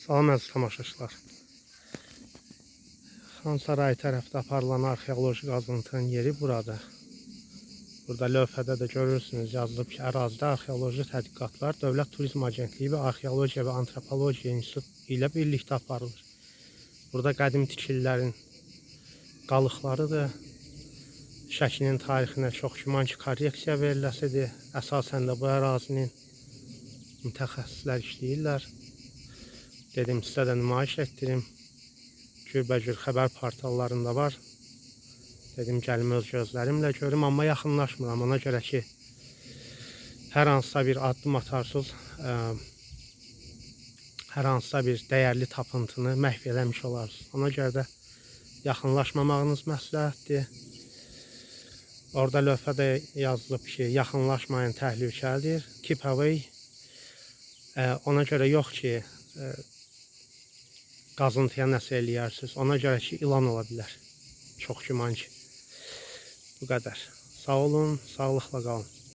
Salam əziz tamaşaçılar. Xan Sarayı tərəfdə aparılan arxeoloji qazıntının yeri burada. Burada lövhədə də görürsünüz, yazılıb ki, ərazidə arxeoloji tədqiqatlar Dövlət Turizm Agentliyi və Arxeologiya və Antropologiya İnstitutu ilə birlikdə aparılır. Burada qədim tikililərin qalıqlarıdır. Şəkinin tarixinə çox güman ki, korreksiya veriləsidir. Əsasən də bu ərazinin mütəxəssislər işləyirlər. Dedim, sizə də nümayiş etdirim. Cürbəcür xəbər portallarında var. Dedim, gəlim öz gözlərimlə görüm, amma yaxınlaşmıram. Ona görə ki, hər hansısa bir addım atarsız, hər hansısa bir dəyərli tapıntını məhv eləmiş olarsınız. Ona görə də yaxınlaşmamağınız məsləhətdir. Orada lövhədə yazılıb ki, yaxınlaşmayın, təhlükəlidir. Keep away. Ona görə yox ki, qazıntıya nəsə eləyərsiniz. Ona görə ki, ilan ola bilər. Çox güman ki. Bu qədər. Sağ olun, sağlıqla qalın.